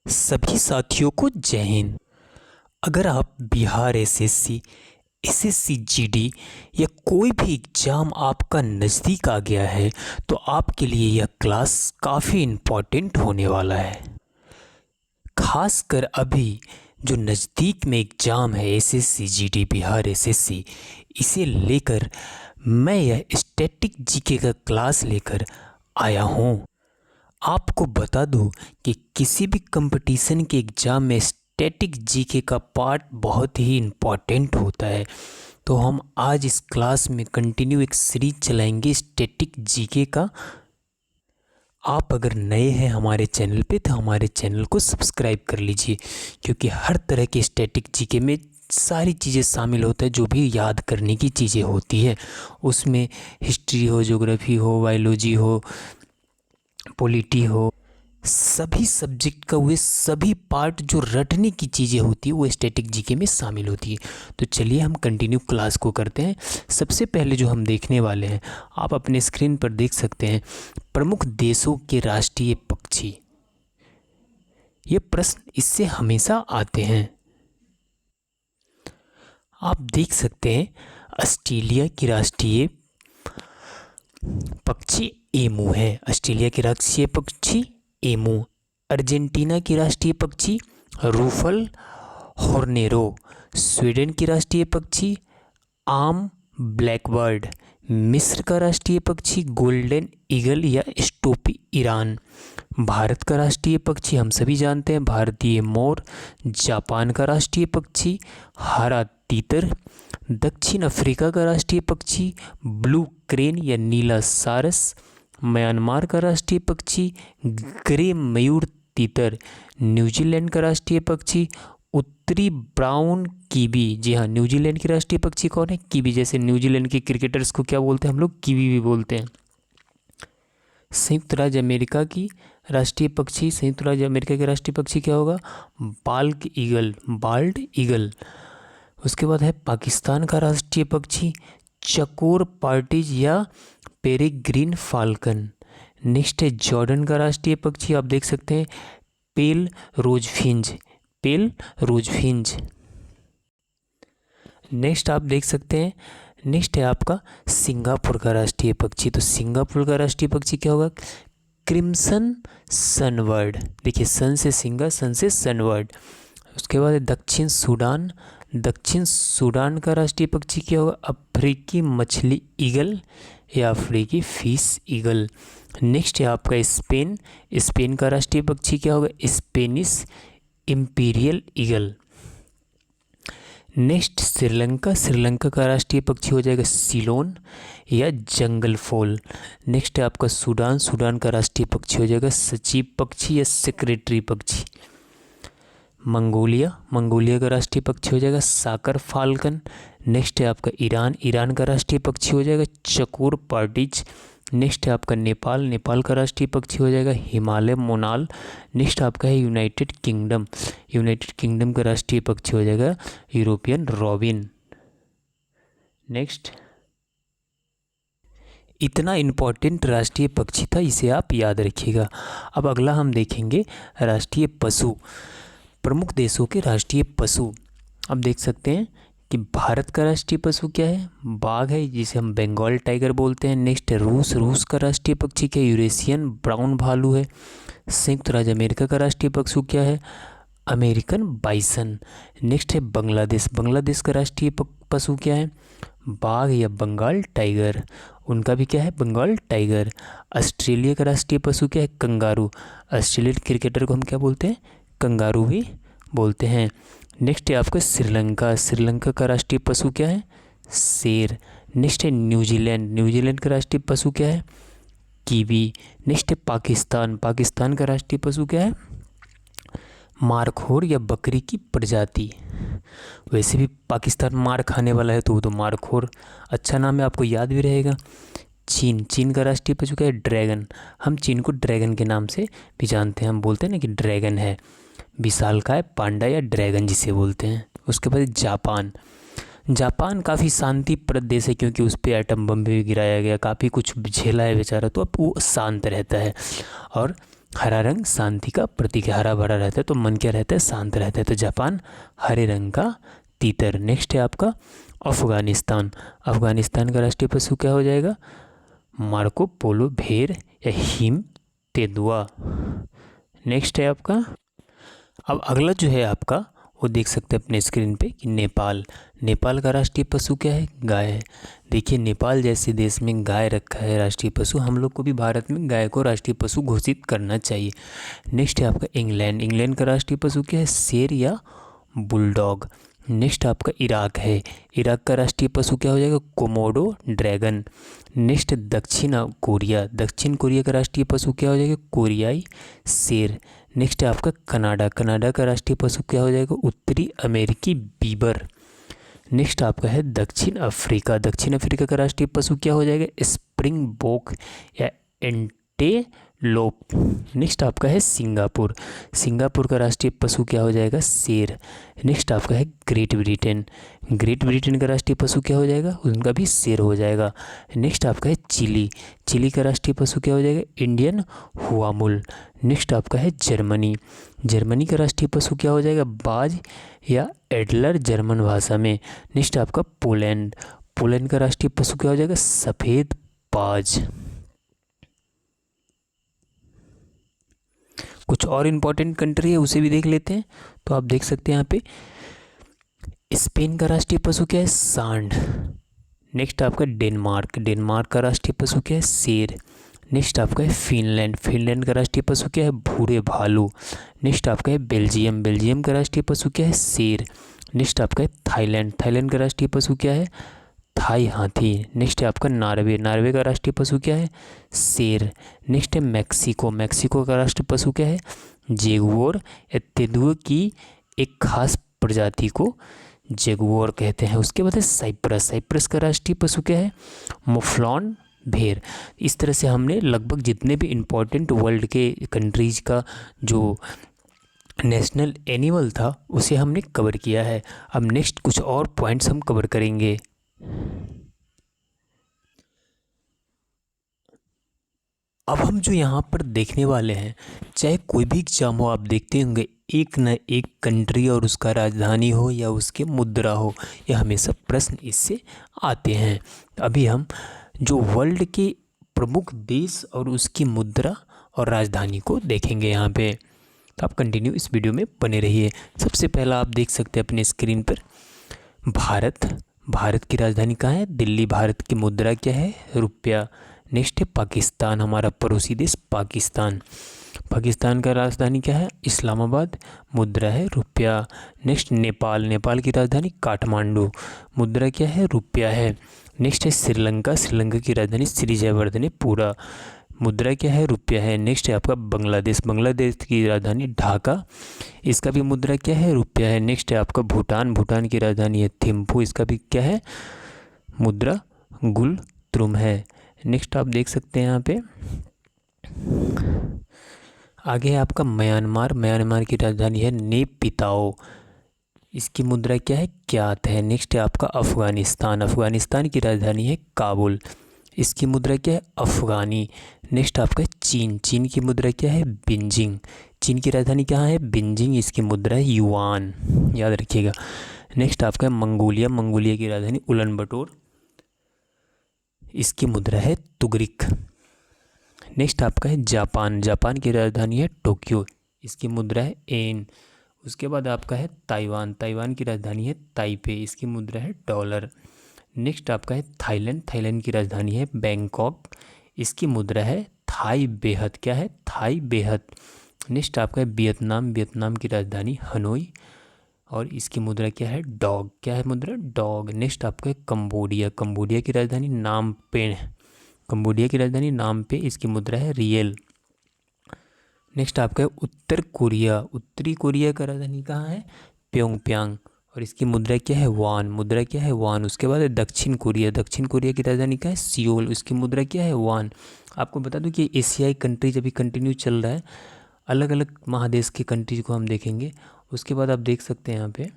सभी साथियों को जय हिंद। अगर आप बिहार एसएससी, एसएससी जीडी या कोई भी एग्ज़ाम आपका नज़दीक आ गया है तो आपके लिए यह क्लास काफ़ी इम्पोर्टेंट होने वाला है। खासकर अभी जो नज़दीक में एग्ज़ाम है एसएससी जीडी बिहार एसएससी, इसे लेकर मैं यह स्टैटिक जीके का क्लास लेकर आया हूँ। आपको बता दूं कि किसी भी कंपटीशन के एग्ज़ाम में स्टैटिक जीके का पार्ट बहुत ही इम्पॉर्टेंट होता है। तो हम आज इस क्लास में कंटिन्यू एक सीरीज चलाएंगे स्टैटिक जीके का। आप अगर नए हैं हमारे चैनल पे तो हमारे चैनल को सब्सक्राइब कर लीजिए, क्योंकि हर तरह के स्टैटिक जीके में सारी चीज़ें शामिल होता है जो भी याद करने की चीज़ें होती है। उसमें हिस्ट्री हो, ज्योग्राफी हो, बायोलॉजी हो, पॉलिटी हो, सभी सब्जेक्ट का वे सभी पार्ट जो रटने की चीज़ें होती है वो स्टैटिक जीके में शामिल होती है। तो चलिए हम कंटिन्यू क्लास को करते हैं। सबसे पहले जो हम देखने वाले हैं, आप अपने स्क्रीन पर देख सकते हैं, प्रमुख देशों के राष्ट्रीय पक्षी। ये प्रश्न इससे हमेशा आते हैं। आप देख सकते हैं ऑस्ट्रेलिया की राष्ट्रीय पक्षी एमू है। ऑस्ट्रेलिया के राष्ट्रीय पक्षी एमू। अर्जेंटीना की राष्ट्रीय पक्षी रूफल हॉर्नेरो। स्वीडन की राष्ट्रीय पक्षी आम ब्लैकबर्ड। मिस्र का राष्ट्रीय पक्षी गोल्डन ईगल या स्टोपी। ईरान। भारत का राष्ट्रीय पक्षी हम सभी जानते हैं भारतीय मोर। जापान का राष्ट्रीय पक्षी हरा तीतर। दक्षिण अफ्रीका का राष्ट्रीय पक्षी ब्लू क्रेन या नीला सारस। म्यांमार का राष्ट्रीय पक्षी ग्रे मयूर तीतर। न्यूजीलैंड का राष्ट्रीय पक्षी उत्तरी ब्राउन कीवी। जी हाँ, न्यूजीलैंड की राष्ट्रीय पक्षी कौन है? कीवी। जैसे न्यूजीलैंड के क्रिकेटर्स को क्या बोलते हैं हम लोग? कीवी भी बोलते हैं। संयुक्त राज्य अमेरिका की राष्ट्रीय पक्षी, संयुक्त राज्य अमेरिका के राष्ट्रीय पक्षी क्या होगा? Bulk eagle, bald eagle. उसके बाद है पाकिस्तान का राष्ट्रीय पक्षी चकोर पार्टिज या पेरेग्रीन फाल्कन। नेक्स्ट है जॉर्डन का राष्ट्रीय पक्षी, आप देख सकते हैं पेल रोजफिंच, पेल रोजफिंच। नेक्स्ट आप देख सकते हैं, नेक्स्ट है आपका सिंगापुर का राष्ट्रीय पक्षी। तो सिंगापुर का राष्ट्रीय पक्षी क्या होगा? Crimson sunbird. देखिए, सन से सिंगा, सन से सनबर्ड। उसके बाद दक्षिण सूडान। दक्षिण सूडान का राष्ट्रीय पक्षी क्या होगा? अफ्रीकी मछली ईगल या अफ्रीकी फिश ईगल। नेक्स्ट है आपका स्पेन। स्पेन का राष्ट्रीय पक्षी क्या होगा? Spanish imperial eagle. Next Sri Lanka. Sri Lanka का राष्ट्रीय पक्षी हो जाएगा सिलोन या जंगल फॉल। नेक्स्ट है आपका सूडान। सूडान का राष्ट्रीय पक्षी हो जाएगा सचिव पक्षी या सेक्रेटरी पक्षी। मंगोलिया। मंगोलिया का राष्ट्रीय पक्षी हो जाएगा साकर फाल्कन। नेक्स्ट है आपका ईरान। ईरान का राष्ट्रीय पक्षी हो जाएगा चकोर पार्टिज। नेक्स्ट है आपका नेपाल। नेपाल का राष्ट्रीय पक्षी हो जाएगा हिमालय मोनाल। नेक्स्ट आपका है यूनाइटेड किंगडम। यूनाइटेड किंगडम का राष्ट्रीय पक्षी हो जाएगा यूरोपियन रॉबिन। नेक्स्ट, इतना इम्पोर्टेंट राष्ट्रीय पक्षी था, इसे आप याद रखिएगा। अब अगला हम देखेंगे राष्ट्रीय पशु, प्रमुख देशों के राष्ट्रीय पशु। अब देख सकते हैं कि भारत का राष्ट्रीय पशु क्या है? बाघ है, जिसे हम बंगाल टाइगर बोलते हैं। नेक्स्ट है रूस। रूस का राष्ट्रीय पक्षी क्या है? यूरेशियन ब्राउन भालू है। संयुक्त राज्य अमेरिका का राष्ट्रीय पशु क्या है? American bison. नेक्स्ट है बांग्लादेश। बांग्लादेश का राष्ट्रीय पशु क्या है? बाघ या बंगाल टाइगर। उनका भी क्या है? बंगाल टाइगर। ऑस्ट्रेलिया का राष्ट्रीय पशु क्या है? कंगारू। ऑस्ट्रेलियन क्रिकेटर को हम क्या बोलते हैं? कंगारू भी बोलते हैं। नेक्स्ट है आपका श्रीलंका। श्रीलंका का राष्ट्रीय पशु क्या है? शेर। नेक्स्ट है न्यूजीलैंड। न्यूजीलैंड का राष्ट्रीय पशु क्या है? कीवी। नेक्स्ट है पाकिस्तान। पाकिस्तान का राष्ट्रीय पशु क्या है? मारखोर या बकरी की प्रजाति। वैसे भी पाकिस्तान मार खाने वाला है तो वो तो मारखोर अच्छा नाम है, आपको याद भी रहेगा। चीन। चीन का राष्ट्रीय पशु क्या है? ड्रैगन। हम चीन को ड्रैगन के नाम से भी जानते हैं, हम बोलते हैं ना कि ड्रैगन है। विशालकाय पांडा या ड्रैगन जिसे बोलते हैं। उसके बाद जापान। जापान काफ़ी शांतिप्रद देश है, क्योंकि उस पर एटम बम भी गिराया गया, काफ़ी कुछ झेला है बेचारा, तो अब वो शांत रहता है। और हरा रंग शांति का प्रतीक है, हरा भरा रहता है तो मन क्या रहता है, शांत रहता है। तो जापान हरे रंग का तीतर। नेक्स्ट है आपका अफगानिस्तान। अफगानिस्तान का राष्ट्रीय पशु क्या हो जाएगा, मार्को पोलो भेड़ या हिम तेंदुआ। नेक्स्ट है आपका, अब अगला जो है आपका वो देख सकते हैं अपने स्क्रीन पे कि नेपाल। नेपाल का राष्ट्रीय पशु क्या है, गाय है। देखिए नेपाल जैसे देश में गाय रखा है राष्ट्रीय पशु, हम लोग को भी भारत में गाय को राष्ट्रीय पशु घोषित करना चाहिए। नेक्स्ट है आपका इंग्लैंड। इंग्लैंड का राष्ट्रीय पशु क्या है, शेर या बुलडॉग। नेक्स्ट आपका इराक है। इराक का राष्ट्रीय पशु क्या हो जाएगा, कोमोडो ड्रैगन। नेक्स्ट दक्षिण कोरिया। दक्षिण कोरिया का राष्ट्रीय पशु क्या हो जाएगा, कोरियाई शेर। नेक्स्ट है आपका कनाडा। कनाडा का राष्ट्रीय पशु क्या हो जाएगा, उत्तरी अमेरिकी बीबर। नेक्स्ट आपका है दक्षिण अफ्रीका। दक्षिण अफ्रीका का राष्ट्रीय पशु क्या हो जाएगा, स्प्रिंग बोक या एंटेलोप। नेक्स्ट आपका है सिंगापुर। सिंगापुर का राष्ट्रीय पशु क्या हो जाएगा, शेर। नेक्स्ट आपका है ग्रेट ब्रिटेन। ग्रेट ब्रिटेन का राष्ट्रीय पशु क्या हो जाएगा, उनका भी शेर हो जाएगा। नेक्स्ट आपका है चिली। चिली का राष्ट्रीय पशु क्या हो जाएगा, इंडियन हुआमुल। नेक्स्ट आपका है जर्मनी। जर्मनी का राष्ट्रीय पशु क्या हो जाएगा, बाज या एडलर जर्मन भाषा में। नेक्स्ट आपका पोलैंड। पोलैंड का राष्ट्रीय पशु क्या हो जाएगा, सफ़ेद बाज। कुछ और इम्पोर्टेंट कंट्री है उसे भी देख लेते हैं। तो आप देख सकते हैं यहाँ पे स्पेन का राष्ट्रीय पशु क्या है, सांड। नेक्स्ट आपका डेनमार्क। डेनमार्क का राष्ट्रीय पशु क्या है, शेर। नेक्स्ट आपका है फिनलैंड। फिनलैंड का राष्ट्रीय पशु क्या है, भूरे भालू। नेक्स्ट आपका है बेल्जियम। बेल्जियम का राष्ट्रीय पशु क्या है, शेर। नेक्स्ट आपका है थाईलैंड। थाईलैंड का राष्ट्रीय पशु क्या है, थाई हाथी। नेक्स्ट है आपका नॉर्वे। नॉर्वे का राष्ट्रीय पशु क्या है, शेर। नेक्स्ट है मैक्सिको। मैक्सिको का राष्ट्रीय पशु क्या है, जेगुआर या तेंदुए की एक खास प्रजाति को जेगुआर कहते हैं। उसके बाद है साइप्रस। साइप्रस का राष्ट्रीय पशु क्या है, मुफ्लॉन भेड़। इस तरह से हमने लगभग जितने भी इम्पोर्टेंट वर्ल्ड के कंट्रीज का जो नेशनल एनिमल था उसे हमने कवर किया है। अब नेक्स्ट कुछ और पॉइंट्स हम कवर करेंगे। अब हम जो यहाँ पर देखने वाले हैं, चाहे कोई भी एग्जाम हो, आप देखते होंगे एक न एक कंट्री और उसका राजधानी हो या उसके मुद्रा हो, यह हमेशा प्रश्न इससे आते हैं। अभी हम जो वर्ल्ड के प्रमुख देश और उसकी मुद्रा और राजधानी को देखेंगे यहाँ पे। तो आप कंटिन्यू इस वीडियो में बने रहिए। सबसे पहला आप देख सकते हैं अपने स्क्रीन पर भारत। भारत की राजधानी कहाँ है, दिल्ली। भारत की मुद्रा क्या है, रुपया। नेक्स्ट है पाकिस्तान, हमारा पड़ोसी देश पाकिस्तान। पाकिस्तान का राजधानी क्या है, इस्लामाबाद। मुद्रा है रुपया। नेक्स्ट नेपाल। नेपाल की राजधानी काठमांडू। मुद्रा क्या है, रुपया है। नेक्स्ट है श्रीलंका। श्रीलंका की राजधानी श्री जयवर्धनेपुरा। मुद्रा क्या है, रुपया है। नेक्स्ट है आपका बांग्लादेश। बांग्लादेश की राजधानी ढाका। इसका भी मुद्रा क्या है, रुपया है। नेक्स्ट है आपका भूटान। भूटान की राजधानी है थिम्पू। इसका भी क्या है, मुद्रा गुलत्रुम है। नेक्स्ट आप देख सकते हैं यहाँ पे आगे है आपका म्यांमार। म्यांमार की राजधानी है नेपिताओ। इसकी मुद्रा क्या है, क्यात है। नेक्स्ट है आपका अफगानिस्तान। अफगानिस्तान की राजधानी है काबुल। इसकी मुद्रा क्या है, अफगानी। नेक्स्ट आपका चीन। चीन की मुद्रा क्या है, बिंजिंग। चीन की राजधानी कहाँ है, बिंजिंग। इसकी मुद्रा है युआन, याद रखिएगा। नेक्स्ट आपका मंगोलिया। मंगोलिया की राजधानी उलन बटोर। इसकी मुद्रा है तुगरिक। नेक्स्ट आपका है जापान। जापान की राजधानी है टोक्यो। इसकी मुद्रा है एन। उसके बाद आपका है ताइवान। ताइवान की राजधानी है ताइपे। इसकी मुद्रा है डॉलर। नेक्स्ट आपका है थाईलैंड। थाईलैंड की राजधानी है बैंकॉक। इसकी मुद्रा है थाई बेहत। क्या है, थाई बेहत। नेक्स्ट आपका है वियतनाम। वियतनाम की राजधानी हनोई और इसकी मुद्रा क्या है, डॉग। क्या है मुद्रा, डॉग। नेक्स्ट आपका है कंबोडिया। कंबोडिया की राजधानी नामपे। कंबोडिया की राजधानी नामपे। इसकी मुद्रा है रियल। नेक्स्ट आपका है उत्तर कोरिया। उत्तरी कोरिया का राजधानी कहाँ है, प्योंगयांग और इसकी मुद्रा क्या है, वान। मुद्रा क्या है, वान। उसके बाद है दक्षिण कोरिया। दक्षिण कोरिया की राजधानी क्या है, सियोल। उसकी मुद्रा क्या है, वान। आपको बता दूं कि एशियाई कंट्रीज अभी कंटिन्यू चल रहा है, अलग अलग महादेश के कंट्रीज को हम देखेंगे। उसके बाद आप देख सकते हैं यहाँ पे,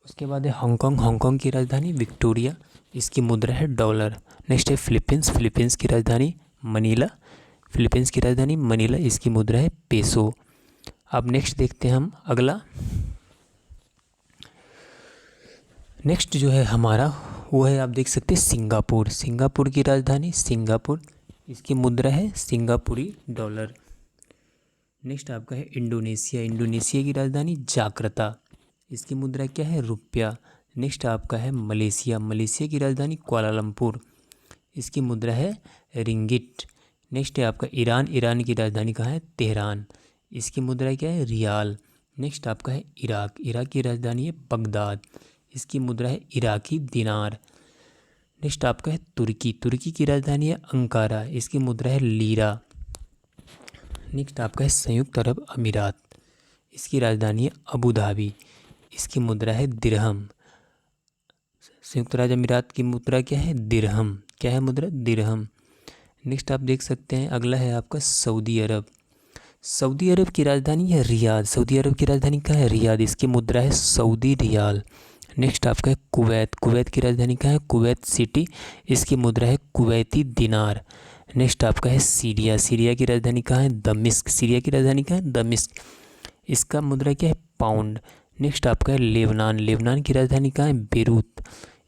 उसके बाद है हांगकांग। हांगकांग की राजधानी विक्टोरिया। इसकी मुद्रा है डॉलर। नेक्स्ट है फिलीपींस। फिलीपींस की राजधानी मनीला। फिलीपींस की राजधानी मनीला, इसकी मुद्रा है पेसो। अब नेक्स्ट देखते हैं हम अगला। नेक्स्ट जो है हमारा वो है, आप देख सकते हैं सिंगापुर। सिंगापुर की राजधानी सिंगापुर, इसकी मुद्रा है सिंगापुरी डॉलर। नेक्स्ट आपका है इंडोनेशिया। इंडोनेशिया की राजधानी जाकार्ता, इसकी मुद्रा क्या है रुपया। नेक्स्ट आपका है मलेशिया। मलेशिया की राजधानी कुआलालंपुर, इसकी मुद्रा है रिंगिट। नेक्स्ट है आपका ईरान। ईरान की राजधानी कहाँ है तेहरान, इसकी मुद्रा क्या है रियाल। नेक्स्ट आपका है इराक। इराक की राजधानी है बगदाद, इसकी मुद्रा है इराकी दिनार। नेक्स्ट आपका है तुर्की। तुर्की की राजधानी है अंकारा, इसकी मुद्रा है लीरा। नेक्स्ट आपका है संयुक्त अरब अमीरात, इसकी राजधानी है अबू धाबी, इसकी मुद्रा है दिरहम। संयुक्त राज्य अमीरात की मुद्रा क्या है दिरहम। क्या है मुद्रा दिरहम। नेक्स्ट आप देख सकते हैं अगला है आपका सऊदी अरब। सऊदी अरब की राजधानी है रियाद। सऊदी अरब की राजधानी क्या है रियाद, इसकी मुद्रा है सऊदी रियाल। नेक्स्ट आपका है कुवैत। कुवैत की राजधानी क्या है कुवैत सिटी, इसकी मुद्रा है कुवैती दिनार। नेक्स्ट आपका है सीरिया। सीरिया की राजधानी कहाँ है दमिश्क। सीरिया की राजधानी कहाँ है दमिश्क, इसका मुद्रा क्या है पाउंड। नेक्स्ट आपका है लेबनान। लेबनान की राजधानी कहाँ है बेरूत,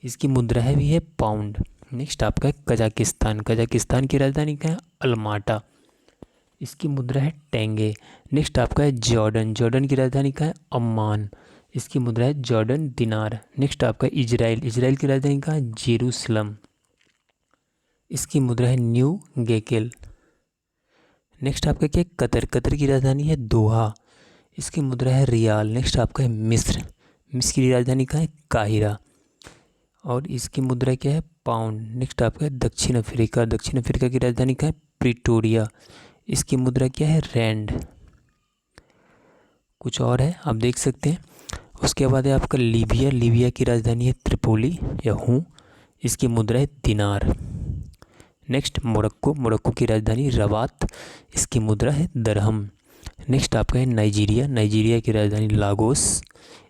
इसकी मुद्रा है भी है पाउंड। नेक्स्ट आपका है कजाकिस्तान। कजाकिस्तान की राजधानी कहाँ है अलमाटा, इसकी मुद्रा है टेंगे। नेक्स्ट आपका है जॉर्डन। जॉर्डन की राजधानी कहाँ है अम्मान, इसकी मुद्रा है जॉर्डन दिनार। नेक्स्ट आपका इजराइल। इजराइल की राजधानी कहाँ है जेरूसलम, इसकी मुद्रा है न्यू गेकेल। नेक्स्ट आपका क्या है कतर। कतर की राजधानी है दोहा, इसकी मुद्रा है रियाल। नेक्स्ट आपका है मिस्र। मिस्र की राजधानी कहाँ है काहिरा और इसकी मुद्रा क्या है पाउंड। नेक्स्ट आपका है दक्षिण अफ्रीका। दक्षिण अफ्रीका की राजधानी कहाँ है प्रिटोरिया, इसकी मुद्रा क्या है रैंड। कुछ और है आप देख सकते हैं। उसके बाद है आपका लीबिया। लीबिया की राजधानी है त्रिपोली या हूँ, इसकी मुद्रा है दिनार। Next Morocco. मोरक्को की राजधानी रबात, इसकी मुद्रा है दरहम। नेक्स्ट आपका है नाइजीरिया। नाइजीरिया की राजधानी लागोस,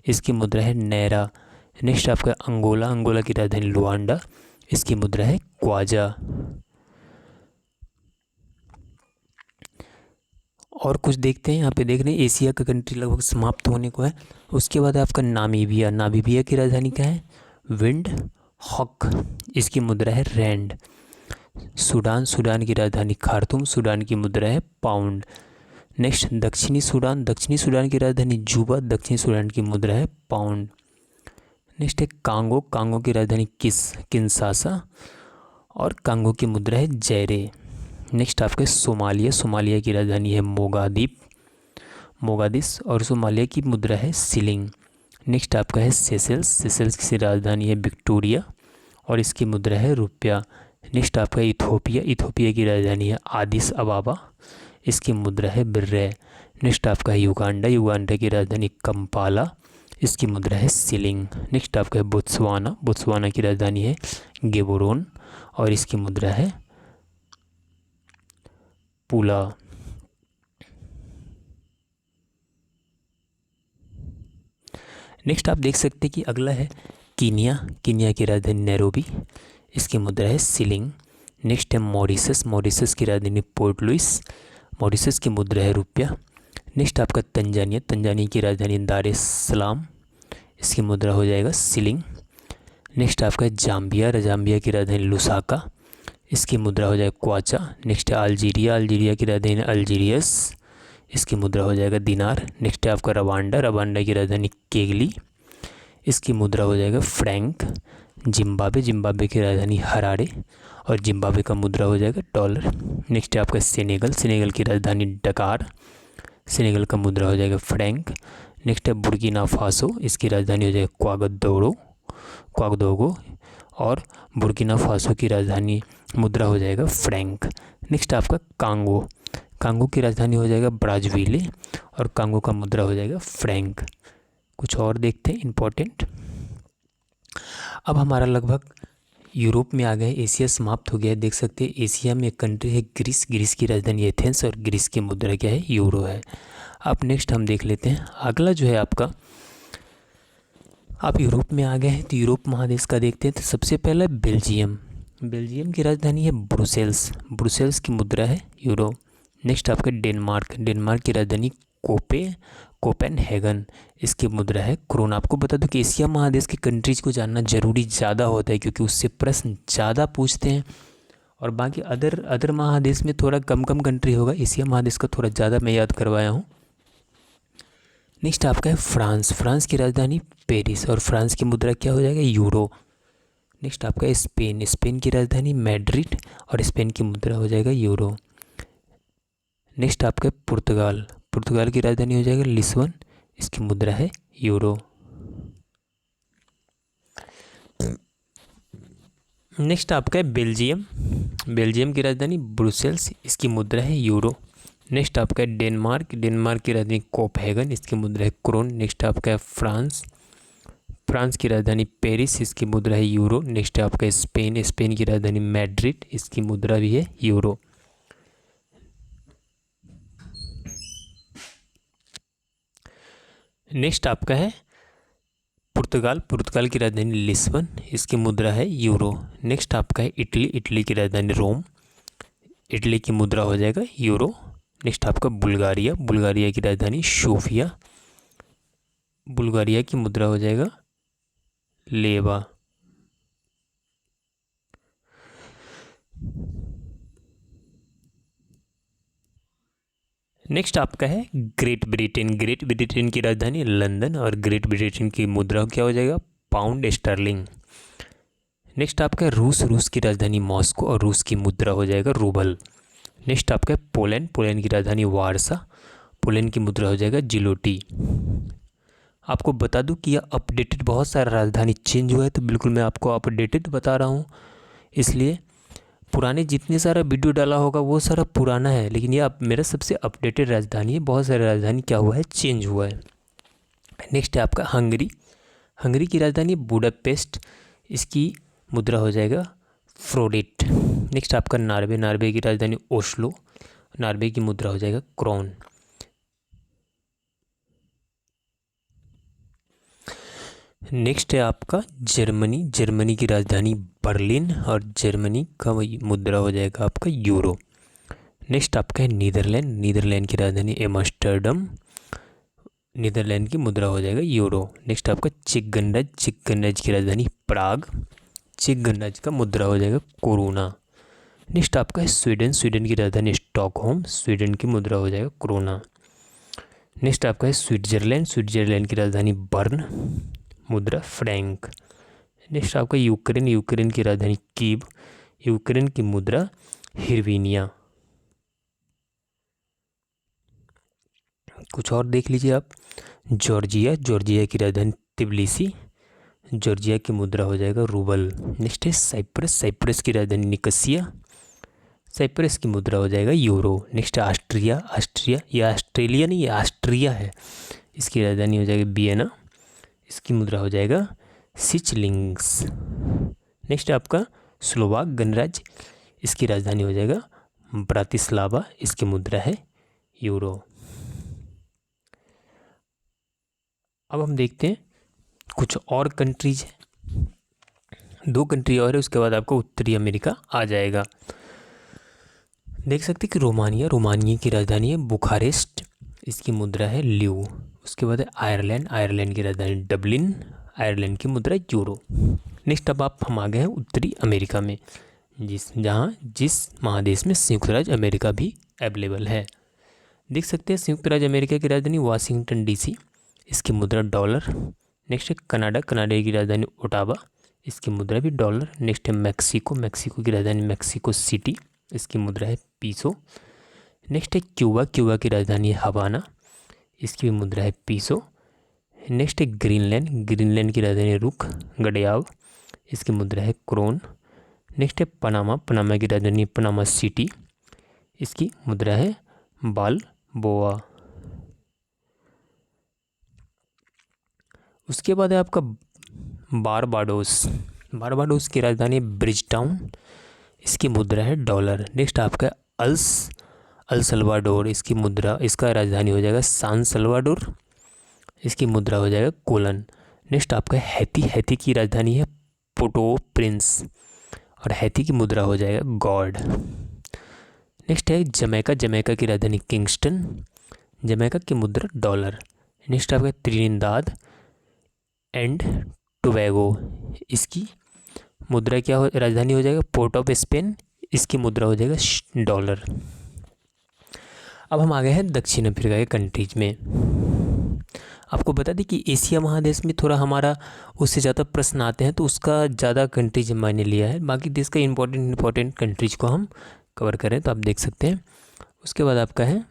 इसकी मुद्रा है नैरा। नेक्स्ट आपका है अंगोला। अंगोला की राजधानी लुआंडा, इसकी मुद्रा है क्वाजा। और कुछ देखते हैं यहाँ पे। देख रहे हैं एशिया का कंट्री लगभग समाप्त होने को है। उसके बाद आपका नामीबिया। नामीबिया की राजधानी क्या है विंड हॉक, इसकी मुद्रा है रैंड। सूडान। सूडान की राजधानी खार्तूम, सूडान की मुद्रा है पाउंड। नेक्स्ट दक्षिणी सूडान। दक्षिणी सूडान की राजधानी जूबा, दक्षिणी सूडान की मुद्रा है पाउंड। नेक्स्ट है कांगो। कांगो की राजधानी किंशासा और कांगो की मुद्रा है जैरे। नेक्स्ट आपका सोमालिया। सोमालिया की राजधानी है मोगादिश और सोमालिया की मुद्रा है सिलिंग। नेक्स्ट आपका है सेशेल्स। सेशेल्स की राजधानी है विक्टोरिया और इसकी मुद्रा है रुपया। नेक्स्ट आपका इथोपिया। इथोपिया की राजधानी है आदिस अबाबा, इसकी मुद्रा है बिर्रे। नेक्स्ट आपका है युगांडा। युगांडा की राजधानी कंपाला, इसकी मुद्रा है सिलिंग। नेक्स्ट आपका है बोत्सवाना। बोत्सवाना की राजधानी है गेबोरोन और इसकी मुद्रा है पुला। नेक्स्ट आप देख सकते हैं कि अगला है कीनिया। कीनिया की राजधानी नैरोबी, इसकी मुद्रा है सिलिंग। नेक्स्ट है मॉरिशस। मॉरिशस की राजधानी पोर्ट लुइस, मॉरिशस की मुद्रा है रुपया। नेक्स्ट आपका तंजानिया। तंजानिया की राजधानी दार एस सलाम, इसकी मुद्रा हो जाएगा सिलिंग। नेक्स्ट आपका जाम्बिया। जाम्बिया की राजधानी लुसाका, इसकी मुद्रा हो जाएगा क्वाचा। नेक्स्ट है अल्जीरिया। अल्जीरिया की राजधानी अल्जीरियस, इसकी मुद्रा हो जाएगा दिनार। नेक्स्ट है आपका रवांडा। रवांडा की राजधानी केगली, इसकी मुद्रा हो जाएगा फ्रैंक। जिम्बाब्वे। जिम्बाब्वे की राजधानी हरारे और जिम्बाब्वे का मुद्रा हो जाएगा डॉलर। नेक्स्ट है आपका सेनेगल। सेनेगल की राजधानी डकार, सेनेगल का मुद्रा हो जाएगा फ्रैंक। नेक्स्ट है बुर्किना फासो, इसकी राजधानी हो जाएगा क्वागदोगो और बुर्किना फासो की राजधानी मुद्रा हो जाएगा फ्रैंक। नेक्स्ट आपका कांगो। कांगो की राजधानी हो जाएगा ब्राज़ाविले और कांगो का मुद्रा हो जाएगा फ्रैंक। कुछ और देखते हैं इम्पोर्टेंट। अब हमारा लगभग यूरोप में आ गए, एशिया समाप्त हो गया। देख सकते हैं एशिया में एक कंट्री है ग्रीस। ग्रीस की राजधानी एथेंस और ग्रीस की मुद्रा क्या है यूरो है। अब नेक्स्ट हम देख लेते हैं अगला जो है आपका, आप यूरोप में आ गए हैं तो यूरोप महादेश का देखते हैं। तो सबसे पहला बेल्जियम। बेल्जियम की राजधानी है ब्रुसेल्स, ब्रुसेल्स की मुद्रा है यूरो। नेक्स्ट आपका डेनमार्क, डेनमार्क की राजधानी कोपेनहेगन, इसकी मुद्रा है क्रोन। आपको बता दूं कि एशिया महादेश की कंट्रीज़ को जानना जरूरी ज़्यादा होता है क्योंकि उससे प्रश्न ज़्यादा पूछते हैं, और बाकी अदर महादेश में थोड़ा कम कम कंट्री होगा, एशिया महादेश का थोड़ा ज़्यादा मैं याद करवाया हूँ। नेक्स्ट आपका है फ्रांस, फ्रांस की राजधानी पेरिस, और फ्रांस की मुद्रा क्या हो जाएगा, यूरो। नेक्स्ट आपका है स्पेन, स्पेन की राजधानी मैड्रिड, और स्पेन की मुद्रा हो जाएगा यूरो। नेक्स्ट आपका है पुर्तगाल, पुर्तगाल की राजधानी हो जाएगा लिस्बन, इसकी मुद्रा है यूरो। नेक्स्ट आपका है बेल्जियम, बेल्जियम की राजधानी ब्रुसेल्स, इसकी मुद्रा है यूरो। नेक्स्ट आपका है डेनमार्क, डेनमार्क की राजधानी कोपेनहेगन, इसकी मुद्रा है क्रोन। नेक्स्ट आपका है फ्रांस, फ्रांस की राजधानी पेरिस, इसकी मुद्रा है यूरो। नेक्स्ट आपका है स्पेन, स्पेन की राजधानी मैड्रिड, इसकी मुद्रा भी है यूरो। नेक्स्ट आपका है पुर्तगाल, पुर्तगाल की राजधानी लिस्बन, इसकी मुद्रा है यूरो। नेक्स्ट आपका है इटली, इटली की राजधानी रोम, इटली की मुद्रा हो जाएगा यूरो। नेक्स्ट आपका बुल्गारिया, बुल्गारिया की राजधानी सोफिया, बुल्गारिया की मुद्रा हो जाएगा लेवा। नेक्स्ट आपका है ग्रेट ब्रिटेन, ग्रेट ब्रिटेन की राजधानी लंदन, और ग्रेट ब्रिटेन की मुद्रा क्या हो जाएगा, पाउंड स्टर्लिंग। नेक्स्ट आपका है रूस, रूस की राजधानी मॉस्को, और रूस की मुद्रा हो जाएगा रूबल। नेक्स्ट आपका है पोलैंड, पोलैंड की राजधानी वारसा, पोलैंड की मुद्रा हो जाएगा जिलोटी। आपको बता दूं कि यह अपडेटेड, बहुत सारा राजधानी चेंज हुआ है, तो बिल्कुल मैं आपको अपडेटेड बता रहा हूँ, इसलिए पुराने जितने सारा वीडियो डाला होगा वो सारा पुराना है, लेकिन ये अब मेरा सबसे अपडेटेड राजधानी है। बहुत सारे राजधानी क्या हुआ है, चेंज हुआ है। नेक्स्ट है आपका हंगरी, हंगरी की राजधानी बुडापेस्ट, इसकी मुद्रा हो जाएगा फ्रोडिट। नेक्स्ट आपका नॉर्वे, नॉर्वे की राजधानी ओस्लो, नॉर्वे की मुद्रा हो जाएगा क्रोन। नेक्स्ट है आपका जर्मनी, जर्मनी की राजधानी बर्लिन, और जर्मनी का मुद्रा हो जाएगा आपका यूरो। नेक्स्ट आपका है नीदरलैंड, नीदरलैंड की राजधानी एम्स्टर्डम, नीदरलैंड की मुद्रा हो जाएगा यूरो। नेक्स्ट आपका चेक गणराज्य, चेक गणराज्य की राजधानी प्राग, चेक गणराज्य का मुद्रा हो जाएगा कोरोना। नेक्स्ट आपका है स्वीडन, स्वीडन की राजधानी स्टॉकहोम, स्वीडन की मुद्रा हो जाएगा कोरोना। नेक्स्ट आपका है स्विट्जरलैंड, स्विट्जरलैंड की राजधानी बर्न, मुद्रा फ्रैंक। नेक्स्ट आपका यूक्रेन, यूक्रेन की राजधानी कीव, यूक्रेन की मुद्रा हिरवीनिया। कुछ और देख लीजिए आप, जॉर्जिया, जॉर्जिया की राजधानी तिब्लिसी, जॉर्जिया की मुद्रा हो जाएगा रूबल। नेक्स्ट है साइप्रस, साइप्रस की राजधानी निकोसिया, साइप्रस की मुद्रा हो जाएगा यूरो। नेक्स्ट है ऑस्ट्रिया, ऑस्ट्रिया, या ऑस्ट्रेलिया नहीं, ये ऑस्ट्रिया है, इसकी राजधानी हो जाएगी वियना, इसकी मुद्रा हो जाएगा सिचलिंग्स। नेक्स्ट है आपका स्लोवाक गणराज्य, इसकी राजधानी हो जाएगा ब्रातिस्लावा, इसकी मुद्रा है यूरो। अब हम देखते हैं कुछ और कंट्रीज है, 2 कंट्री और है, उसके बाद आपको उत्तरी अमेरिका आ जाएगा। देख सकते हैं कि रोमानिया, रोमानिया की राजधानी है बुखारेस्ट, इसकी मुद्रा है ल्यू। उसके बाद है आयरलैंड, आयरलैंड की राजधानी डबलिन, आयरलैंड की मुद्रा यूरो। नेक्स्ट अब हम आ गए हैं उत्तरी अमेरिका में, जिस महादेश में संयुक्त राज्य अमेरिका भी अवेलेबल है। देख सकते हैं संयुक्त राज्य अमेरिका की राजधानी वाशिंगटन डीसी, इसकी मुद्रा डॉलर। नेक्स्ट है कनाडा, कनाडा की राजधानी ओटावा, इसकी मुद्रा भी डॉलर। नेक्स्ट है मैक्सिको, मैक्सिको की राजधानी मैक्सिको सिटी, इसकी मुद्रा है पीसो। नेक्स्ट है क्यूबा, क्यूबा की राजधानी है हवाना, इसकी भी मुद्रा है पीसो। नेक्स्ट है ग्रीनलैंड, ग्रीनलैंड की राजधानी रुक गडयाव, इसकी मुद्रा है क्रोन। नेक्स्ट है पनामा, पनामा की राजधानी पनामा सिटी, इसकी मुद्रा है बालबोआ। उसके बाद है आपका बारबाडोस, बारबाडोस की राजधानी ब्रिजटाउन, इसकी मुद्रा है डॉलर। नेक्स्ट आपका अल सल्वाडोर, इसकी मुद्रा, इसका राजधानी हो जाएगा सान सल्वाडोर, इसकी मुद्रा हो जाएगा कोलन। नेक्स्ट आपका हैती, हैती की राजधानी है पोर्टो प्रिंस, और हैती की मुद्रा हो जाएगा गॉड। नेक्स्ट है जमैका, जमैका की राजधानी किंगस्टन, जमैका की मुद्रा डॉलर। नेक्स्ट आपका त्रिनिदाद एंड टोबैगो, इसकी मुद्रा क्या हो, राजधानी हो जाएगा पोर्ट ऑफ स्पेन, इसकी मुद्रा हो जाएगा डॉलर। अब हम आ गए हैं दक्षिण अफ्रीका के कंट्रीज में। आपको बता दें कि एशिया महादेश में थोड़ा हमारा उससे ज़्यादा प्रश्न आते हैं, तो उसका ज़्यादा कंट्रीज मैंने लिया है, बाकी देश का इंपॉर्टेंट कंट्रीज को हम कवर करें तो आप देख सकते हैं। उसके बाद आपका है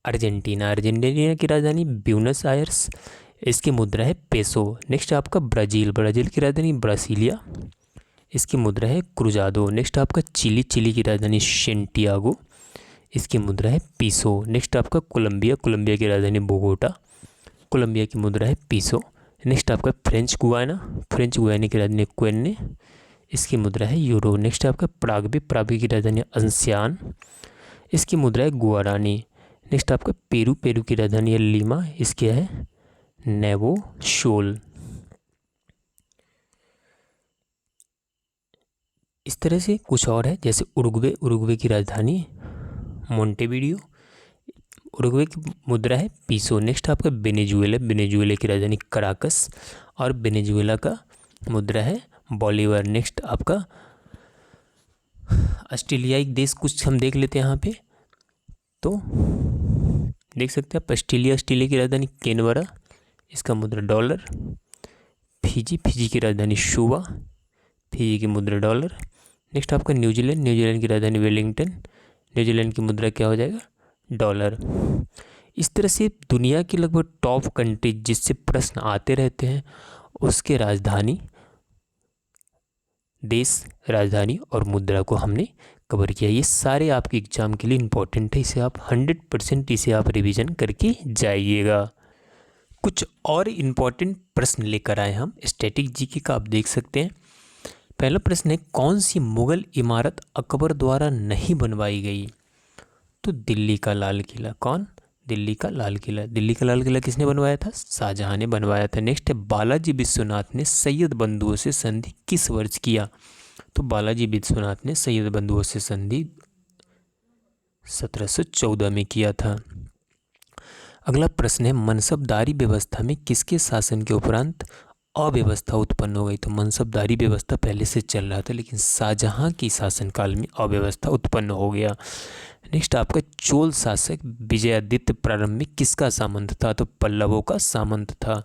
अर्जेंटीना, अर्जेंटीना की राजधानी ब्यूनस आयर्स, इसकी मुद्रा है पेसो। नेक्स्ट आपका ब्राज़ील, ब्राज़ील की राजधानी ब्रासिलिया, इसकी मुद्रा है क्रुजादो। नेक्स्ट आपका चिली, चिली की राजधानी सेंटियागो, इसकी मुद्रा है पीसो। नेक्स्ट आपका कोलंबिया, कोलंबिया की राजधानी बोगोटा, कोलंबिया की मुद्रा है पीसो। नेक्स्ट आपका फ्रेंच गुयाना, फ्रेंच गुयाना की राजधानी क्वेन्ने, इसकी मुद्रा है यूरो। नेक्स्ट आपका प्रागवे, प्रागवे की राजधानी अंसियान, इसकी मुद्रा है गुआरानी। नेक्स्ट आपका पेरू, पेरू की राजधानी है लीमा, इसकी है नेवो शोल। इस तरह से कुछ और है, जैसे उरुग्वे, उरुग्वे की राजधानी मोंटेविडियो, उरुग्वे की मुद्रा है पीसो। नेक्स्ट आपका वेनेजुएला, वेनेजुएला की राजधानी कराकस और वेनेजुएला का मुद्रा है बॉलीवर। नेक्स्ट आपका ऑस्ट्रेलियाई देश कुछ हम देख लेते हैं यहाँ पे, तो देख सकते हैं आप ऑस्ट्रेलिया, ऑस्ट्रेलिया की राजधानी कैनबरा, इसका मुद्रा डॉलर। फिजी, फिजी की राजधानी शुवा, फिजी की मुद्रा डॉलर। नेक्स्ट आपका न्यूजीलैंड, न्यूजीलैंड की राजधानी वेलिंगटन, न्यूजीलैंड की मुद्रा क्या हो जाएगा डॉलर। इस तरह से दुनिया की लगभग टॉप कंट्री जिससे प्रश्न आते रहते हैं उसके राजधानी, देश, राजधानी और मुद्रा को हमने कवर किया। ये सारे आपके एग्जाम के लिए इम्पोर्टेंट है, इसे आप 100% इसे आप रिवीजन करके जाइएगा। कुछ और इम्पोर्टेंट प्रश्न लेकर आए हम स्टैटिक जीके का, आप देख सकते हैं। पहला प्रश्न है, कौन सी मुगल इमारत अकबर द्वारा नहीं बनवाई गई? तो दिल्ली का लाल किला। कौन? दिल्ली का लाल किला। दिल्ली का लाल किला किसने बनवाया था? शाहजहां ने बनवाया था। नेक्स्ट है, बालाजी विश्वनाथ ने सैयद बंधुओं से संधि किस वर्ष किया? तो बालाजी विश्वनाथ ने सैयद बंधुओं से संधि 1714 में किया था। अगला प्रश्न है, मनसबदारी व्यवस्था में किसके शासन के उपरांत अव्यवस्था उत्पन्न हो गई? तो मनसबदारी व्यवस्था पहले से चल रहा था, लेकिन शाहजहां की शासनकाल में अव्यवस्था उत्पन्न हो गया। नेक्स्ट आपका चोल शासक विजयादित्य प्रारंभ में किसका सामंत था? तो पल्लवों का सामंत था।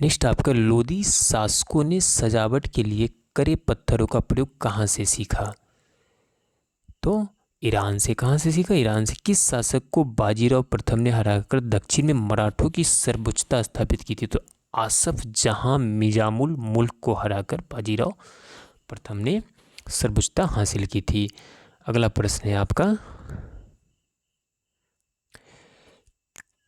नेक्स्ट आपका लोदी शासकों ने सजावट के लिए करे पत्थरों का प्रयोग कहाँ से सीखा? तो ईरान से। कहाँ से सीखा? ईरान से। किस शासक को बाजीराव प्रथम ने हराकर दक्षिण में मराठों की सर्वोच्चता स्थापित की थी? तो आसफ जहां मिजामुल मुल्क को हराकर बाजीराव प्रथम ने सर्वोच्चता हासिल की थी। अगला प्रश्न है आपका,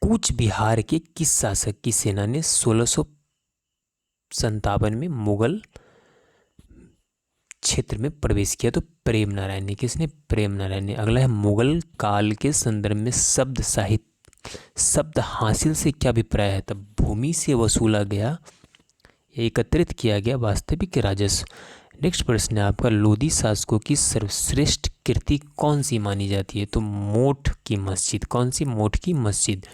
कूच बिहार के किस शासक की सेना ने 1657 में मुगल क्षेत्र में प्रवेश किया? तो प्रेम नारायण ने। किसने? प्रेम नारायण ने। अगला है, मुगल काल के संदर्भ में शब्द साहित्य, शब्द हासिल से क्या अभिप्राय है? तब भूमि से वसूला गया, एकत्रित किया गया वास्तविक राजस्व। नेक्स्ट प्रश्न है आपका, लोधी शासकों की सर्वश्रेष्ठ कृति कौन सी मानी जाती है? तो मोठ की मस्जिद। कौन सी? मोठ की मस्जिद।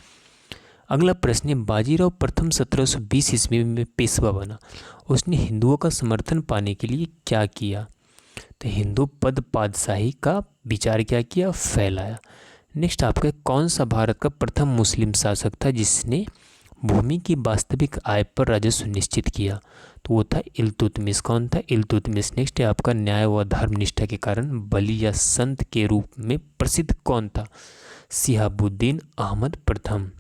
अगला प्रश्न है, बाजीराव प्रथम 1720 ईस्वी में पेशवा बना, उसने हिंदुओं का समर्थन पाने के लिए क्या किया? तो हिंदू पद पातशाही का विचार क्या किया? फैलाया। नेक्स्ट आपका, कौन सा भारत का प्रथम मुस्लिम शासक था जिसने भूमि की वास्तविक आय पर राजस्व निश्चित किया? तो वो था इल्तुतमिश। कौन था? इल्तुतमिश। नेक्स्ट है आपका, न्याय व धर्मनिष्ठा के कारण बली या संत के रूप में प्रसिद्ध कौन था? शिहाबुद्दीन अहमद प्रथम।